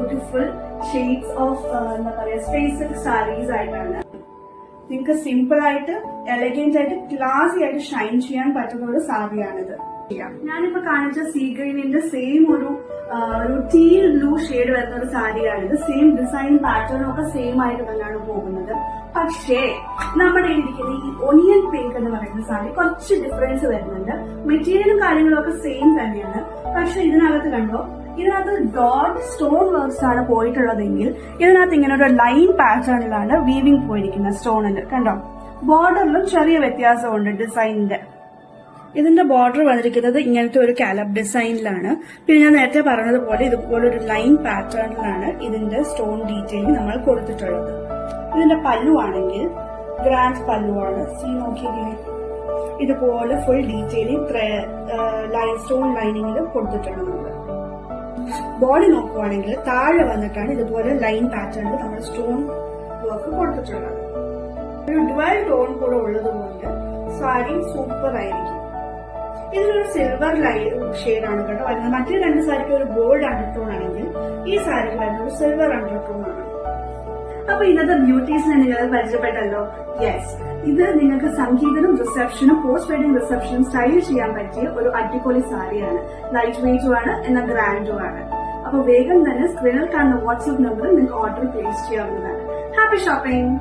Beautiful shades of എന്താ പറയാ space silk saris ആയിട്ടാണ്. നിങ്ങൾക്ക് സിമ്പിൾ ആയിട്ട് എലഗന്റ് ആയിട്ട് ക്ലാസി ആയിട്ട് ഷൈൻ ചെയ്യാൻ പറ്റുന്ന ഒരു സാരിയാണിത്. ഞാനിപ്പോ കാണിച്ച സീ ഗ്രീനിന്റെ സെയിം ഒരു ടീൽ ബ്ലൂ ഷെയ്ഡ് വരുന്ന ഒരു സാരിയാണിത്. സെയിം ഡിസൈൻ പാറ്റേണും ഒക്കെ സെയിം ആയിട്ട് തന്നെയാണ് പോകുന്നത്. പക്ഷേ നമ്മുടെ ഇരിക്കുന്ന ഈ ഒനിയൻ പിങ്ക് എന്ന് പറയുന്ന സാരി കുറച്ച് ഡിഫറൻസ് വരുന്നുണ്ട്. മെറ്റീരിയലും കാര്യങ്ങളും ഒക്കെ സെയിം തന്നെയാണ്. പക്ഷെ ഇതിനകത്ത് കണ്ടോ, ഇതിനകത്ത് ഡോട്ട് സ്റ്റോൺ വർക്ക്സ് ആണ് പോയിട്ടുള്ളതെങ്കിൽ ഇതിനകത്ത് ഇങ്ങനെ ഒരു ലൈൻ പാറ്റേണിലാണ് വീവിംഗ് പോയിരിക്കുന്നത് സ്റ്റോണിൽ. കണ്ടോ, ബോർഡറിലും ചെറിയ വ്യത്യാസമുണ്ട് ഡിസൈനിന്റെ. ഇതിന്റെ ബോർഡർ വന്നിരിക്കുന്നത് ഇങ്ങനത്തെ ഒരു കാലപ്പ് ഡിസൈനിലാണ്. പിന്നെ ഞാൻ നേരത്തെ പറഞ്ഞതുപോലെ ഇതുപോലെ ഒരു ലൈൻ പാറ്റേണിലാണ് ഇതിന്റെ സ്റ്റോൺ ഡീറ്റെയിലിംഗ് നമ്മൾ കൊടുത്തിട്ടുള്ളത്. ഇതിന്റെ പല്ലു ആണെങ്കിൽ ഗ്രാൻഡ് പല്ലുവാണ്. നോക്കിയില്ലേ, ഇതുപോലെ ഫുൾ ഡീറ്റെയിലിംഗ് സ്റ്റോൺ ലൈനിങ്ങിൽ കൊടുത്തിട്ടുണ്ട് നമ്മൾ. ബോഡി നോക്കുവാണെങ്കിൽ താഴെ വന്നിട്ടാണ് ഇതുപോലെ ലൈൻ പാറ്റേണിൽ നമ്മൾ സ്റ്റോൺ വർക്ക് കൊടുത്തിട്ടുള്ളത്. ഒരു ഡ്വൽ ടോൺ കൂടെ ഉള്ളതുകൊണ്ട് സാരി സൂപ്പർ ആയിരിക്കും. ഇതിലൊരു സിൽവർ ഷെയ്ഡാണ് കേട്ടോ വരുന്നത്. മറ്റേ രണ്ട് സാരിക്ക് ഒരു ഗോൾഡ് അണ്ടർടോൺ ആണെങ്കിൽ ഈ സാരിക്ക് വരുന്നത് ഒരു സിൽവർ അണ്ടർടോൺ ആണ്. അപ്പൊ ഇന്നത്തെ ബ്യൂട്ടീസിനെ നിങ്ങൾ പരിചയപ്പെട്ടല്ലോ. യെസ്, ഇത് നിങ്ങൾക്ക് സംഗീതനും റിസപ്ഷനും പോസ്റ്റ് വെഡിങ് റിസപ്ഷനും സ്റ്റൈൽ ചെയ്യാൻ പറ്റിയ ഒരു അടിപൊളി സാരിയാണ്. ലൈറ്റ് വെയിറ്റും ആണ്, എന്നാൽ ഗ്രാൻഡും ആണ്. അപ്പൊ വേഗം തന്നെ സ്ക്രീനിൽ കാണുന്ന വാട്സ്ആപ്പ് നമ്പറിൽ നിങ്ങൾക്ക് ഓർഡർ പ്ലേസ് ചെയ്യാവുന്നതാണ്. Happy shopping.